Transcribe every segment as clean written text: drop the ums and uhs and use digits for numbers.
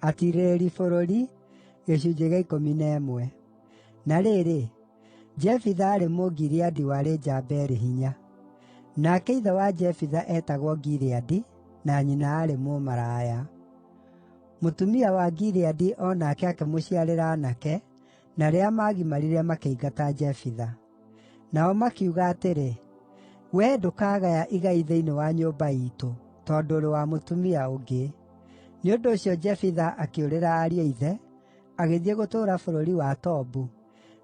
Atirĩrĩri bũrũri, gĩcunjĩ gĩa 11. Na rĩrĩ, Jefitha aarĩ Mũgileadi warĩ njamba ĩrĩ hinya. Nake ithe wa Jefitha eetagwo Gileadi, na nyina aarĩ mũmaraya. Mũtumia wa Gileadi o nake akĩmũciarĩra aanake, na rĩrĩa maagimarire makĩingata Jefitha. Nao makiuga atĩrĩ, “Wee ndũkagaya igai thĩinĩ wa nyũmba iitũ, tondũ ũrĩ wa mũtumia ũngĩ.” Nĩ ũndũ ũcio Jefitha akĩũrĩra ariũ a ithe, agĩthiĩ gũtũũra bũrũri wa Tobu,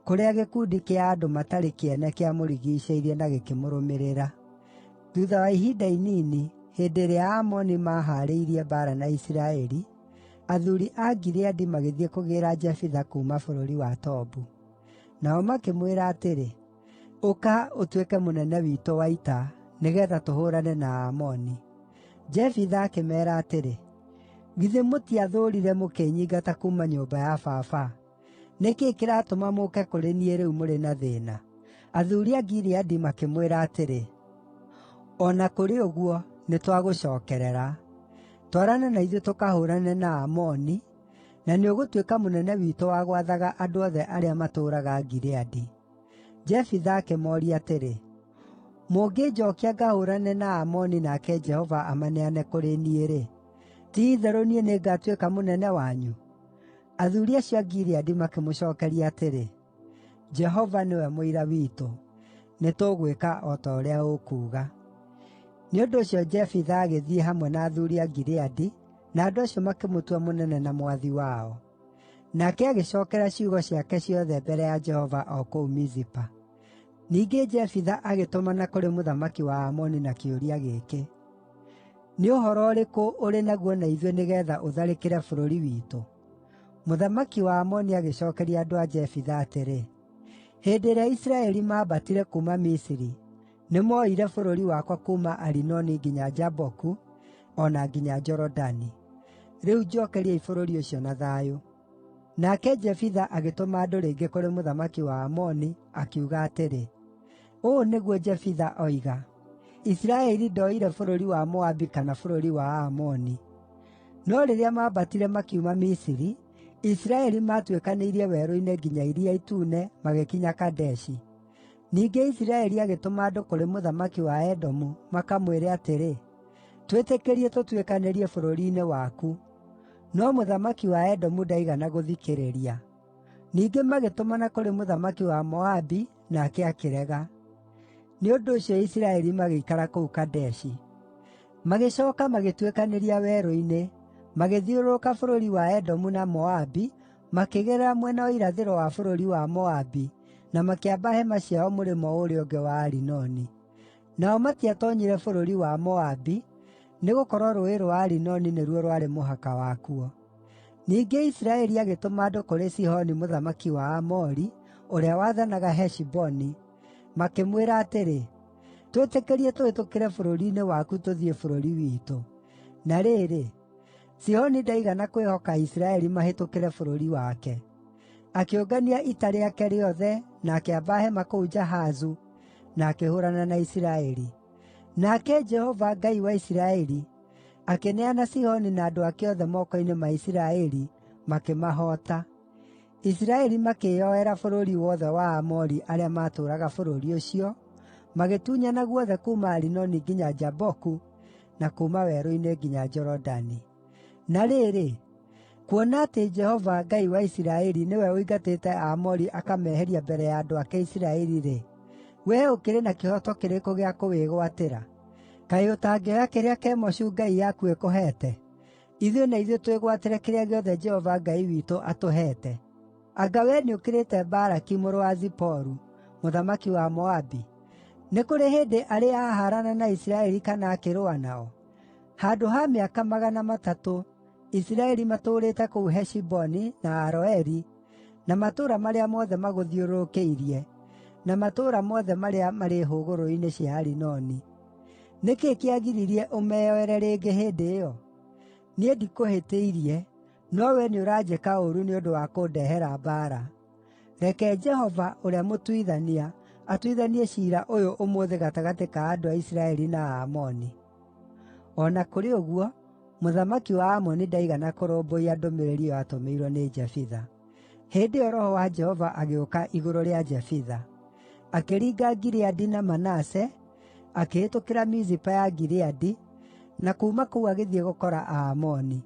kũrĩa gĩkundi kĩa andũ matarĩ kĩene kĩamũrigiicĩirie na gĩkĩmũrũmĩrĩra. Thuutha wa ihinda inini, hĩndĩ ĩrĩa Aamoni maahaarĩirie mbaara na Isiraeli, athuuri a Gileadi magĩthiĩ kũgĩĩra Jefitha kuuma bũrũri wa Tobu. Nao makĩmwĩra atĩrĩ, “Ũka ũtuĩke mũnene witũ wa ita, nĩgeetha tũhũũrane na Aamoni.” Jefitha akĩmeera atĩrĩ, “Githĩ mũtiathũũrire mũkĩnyingata kuuma nyũmba ya baba? Nĩ kĩĩ kĩratũma mũũke kũrĩ niĩ rĩu mũrĩ na thĩĩna?” Athuuri a Gileadi makĩmwĩra atĩrĩ, “O na kũrĩ ũguo, nĩtwagũcookerera. Twarana na ithuĩ tũkahũũrane na Aamoni, na nĩũgũtuĩka mũnene witũ wa gwathaga andũ othe arĩa matũũraga Gileadi.” Jefitha akĩmooria atĩrĩ, “Mũngĩnjookia ngahũũrane na Aamoni nake Jehova amaneane kũrĩ niĩ-rĩ, ti-itherũ niĩ nĩngatuĩka mũnene wanyu?” Athuuri acio a Gileadi makĩmũcookeria atĩrĩ, “Jehova nĩwe mũira witũ, nĩtũgwĩka o ta ũrĩa ũkuuga.” Nĩ ũndũ ũcio Jefitha agĩthiĩ hamwe na athuuri a Gileadi, na andũ acio makĩmũtua mũnene na mwathi wao. Nake agĩcookera ciugo ciake ciothe mbere ya Jehova o kũu Mizipa. Ningĩ Jefitha agĩtũmana kũrĩ mũthamaki wa Aamoni na kĩũria gĩkĩ: “Nĩ ũhoro ũrĩkũ ũrĩ naguo na ithuĩ nĩgeetha ũtharĩkĩre bũrũri witũ?” Mũthamaki wa Aamoni agĩcookeria andũ a Jefitha atĩrĩ, “Hĩndĩ ĩrĩa Isiraeli maambatire kuuma Misiri, nĩmooire bũrũri wakwa kuuma Arinoni nginya Jaboku, o na nginya Jorodani. Rĩu njookeriai bũrũri ũcio na thayũ.” Nake Jefitha agĩtũma andũ rĩngĩ kũrĩ mũthamaki wa Aamoni, akiuga atĩrĩ, “Ũũ nĩguo Jefitha oiga: Isiraeli ndooire bũrũri wa Moabi kana bũrũri wa Aamoni. No rĩrĩa maambatire makiuma Misiri, Isiraeli maatuĩkanĩirie werũ-inĩ nginya Iria Itune, magĩkinya Kadeshi. Ningĩ Isiraeli agĩtũma andũ kũrĩ mũthamaki wa Edomu, makamwĩre atĩrĩ, ‘Twĩtĩkĩrie tũtuĩkanĩrie bũrũri-inĩ waku.’ No mũthamaki wa Edomu ndaigana gũthikĩrĩria. Ningĩ magĩtũmana kũrĩ mũthamaki wa Moabi, nake akĩrega. Nĩ ũndũ ũcio Isiraeli magĩikara kũu Kadeshi. Magĩcooka magĩtuĩkanĩria werũ-inĩ, magĩthiũrũrũka bũrũri wa Edomu na Moabi, makĩgerera mwena wa irathĩro wa bũrũri wa Moabi, na makĩamba hema ciao mũrĩmo ũrĩa ũngĩ wa Arinoni. Nao matiatoonyire bũrũri wa Moabi, nĩgũkorwo rũũĩ rwa Arinoni nĩruo rwarĩ mũhaka wakuo. Ningĩ Isiraeli agĩtũma andũ kũrĩ Sihoni mũthamaki wa Aamori, ũrĩa waathanaga Heshiboni, makĩmwĩra atĩrĩ, “Twĩtĩkĩrie tũhĩtũkĩre bũrũri-inĩ waku tũthiĩ bũrũri witũ.” Na rĩrĩ, Sihoni ndaigana kwĩhoka Isiraeli mahĩtũkĩre bũrũri wake. Akĩũngania ita rĩake rĩothe, na akĩamba hema kũu Jahazu, na akĩhũũrana na Isiraeli. Nake Jehova, Ngai wa Isiraeli, akĩneana Sihoni na andũ ake othe moko-inĩ ma Isiraeli, makĩmahoota. Isiraeli makĩĩyoera bũrũri wothe wa Aamori arĩa maatũũraga bũrũri ũcio, magĩtunyana guothe kuuma Arinoni nginya Jaboku, na kuuma werũ-inĩ nginya Jorodani. Na rĩrĩ, kuona atĩ Jehova, Ngai wa Isiraeli, nĩwe ũingatĩte Aamori akameheria mbere ya andũ ake Isiraeli-rĩ, wee ũkĩrĩ na kĩhooto kĩrĩkũ gĩa kũwĩgwatĩra? Kaĩ ũtangĩoya kĩrĩa Kemoshu ngai yaku ĩkũheete? Ithuĩ na ithuĩ twĩgwatĩre kĩrĩa gĩothe Jehova Ngai witũ atũheete. Anga wee nĩũkĩrĩte Balaki mũrũ wa Ziporu, mũthamaki wa Moabi? Nĩ kũrĩ hĩndĩ arĩ ahaarana na Isiraeli kana akĩrũa nao? Handũ ha mĩaka 300 Isiraeli matũũrĩte kũu Heshiboni na Aroeri, na matũũra marĩa mothe magũthiũrũrũkĩirie, na matũũra mothe marĩa marĩ hũgũrũrũ-inĩ cia Arinoni. Nĩ kĩĩ kĩagiririe ũmeyoere rĩngĩ hĩndĩ ĩyo? Niĩ ndikũhĩtĩirie, no wee nĩũranjĩka ũũru nĩ ũndũ wa kũndehera mbaara. Reke Jehova, ũrĩa mũtuithania, atuithanie ciira ũyũ ũmũthĩ gatagatĩ ka andũ a Isiraeli na Aamoni.” O na kũrĩ ũguo, mũthamaki wa Amoni ndaigana kũrũmbũiya ndũmĩrĩri ĩyo atũmĩirwo nĩ Jefitha. Hĩndĩ ĩyo Roho wa Jehova agĩũka igũrũ rĩa Jefitha. Akĩringa Gileadi na Manase, akĩhĩtũkĩra Mizipa ya Gileadi, na kuuma kũu agĩthiĩ gũkora Aamoni.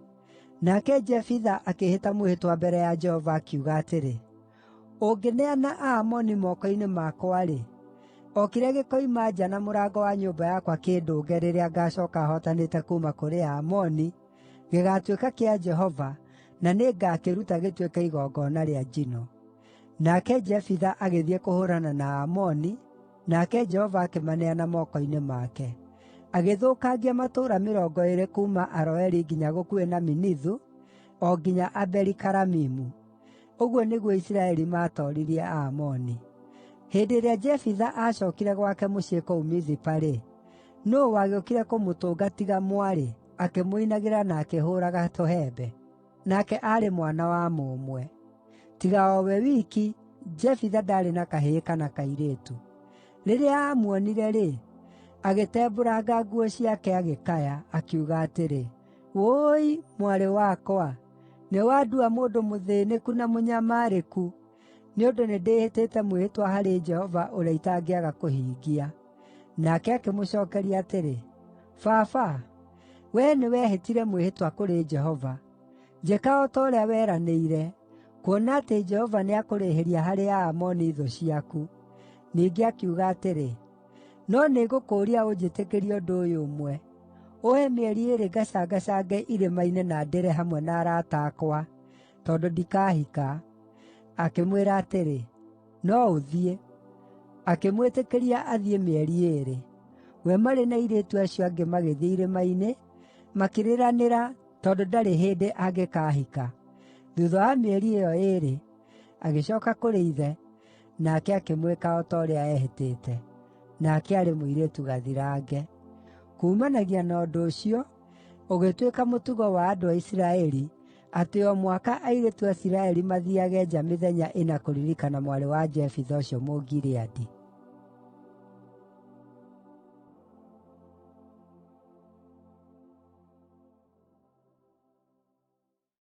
Nake Jefitha akĩhĩta mwĩhĩtwa mbere ya Jehova, akiuga atĩrĩ, “Ũngĩneana Aamoni moko-inĩ makwa-rĩ, o kĩrĩa gĩkoima nja na mũrango wa nyũmba yakwa kĩndũnge rĩrĩa ngaacooka hootanĩte kuuma kũrĩ Aamoni, gĩgaatuĩka kĩa Jehova, na nĩngakĩruta gĩtuĩke igongona rĩa njino.” Nake Jefitha agĩthiĩ kũhũũrana na Aamoni, nake Jehova akĩmaneana moko-inĩ make. Agĩthũkangia matũũra 20 kuuma Aroeri nginya gũkuhĩ na Minithu, o nginya Abeli-Karamimu. Ũguo nĩguo Isiraeli maatooririe Aamoni. Hĩndĩ ĩrĩa Jefitha aacookire gwake mũciĩ kũu Mizipa-rĩ, nũũ wagĩũkire kũmũtũnga tiga mwarĩ, akĩmũinagĩra na akĩhũũraga tũhembe? Nake aarĩ mwana wa mũmwe. Tiga o we wiki, Jefitha ndaarĩ na kahĩĩ kana kairĩtu. Rĩrĩa aamuonire-rĩ, agĩtembũranga nguo ciake agĩkaya, akiuga atĩrĩ, “Wũi, mwarĩ wakwa, nĩwandua mũndũ mũthĩĩnĩku na mũnyamarĩku, nĩ ũndũ nĩndĩhĩtĩte mwĩhĩtwa harĩ Jehova ũrĩa itangĩaga kũhingia.” Nake akĩmũcookeria atĩrĩ, “Baba, wee nĩwehĩtire mwĩhĩtwa kũrĩ Jehova. Njĩka o ta ũrĩa weranĩire, kuona atĩ Jehova nĩakũrĩhĩria harĩ Aamoni thũ ciaku.” Ningĩ akiuga atĩrĩ, “No nĩngũkũũria ũnjĩtĩkĩrie ũndũ ũyũ ũmwe. Ũhe mĩeri 2 ngacangacange irĩma-inĩ na ndĩre hamwe na arata akwa, tondũ ndikahika.” Akĩmwĩra atĩrĩ, “No ũthiĩ.” Akĩmwĩtĩkĩria athiĩ mĩeri 2. We marĩ na airĩtu acio angĩ magĩthiĩ irĩma-inĩ, makĩrĩranĩra tondũ ndarĩ hĩndĩ angĩkaahika. Thuutha wa mĩeri ĩyo 2, agĩcooka kũrĩ ithe, nake akĩmwĩka o ta ũrĩa eehĩtĩte. Nake aarĩ mũirĩtu gathirange. Kuumanagia na ũndũ ũcio, ũgĩtuĩka mũtugo wa andũ a Isiraeli atĩ o mwaka airĩtu a Isiraeli mathiiage nja mĩthenya 4 kũririkana mwarĩ wa Jefitha ũcio Mũgileadi.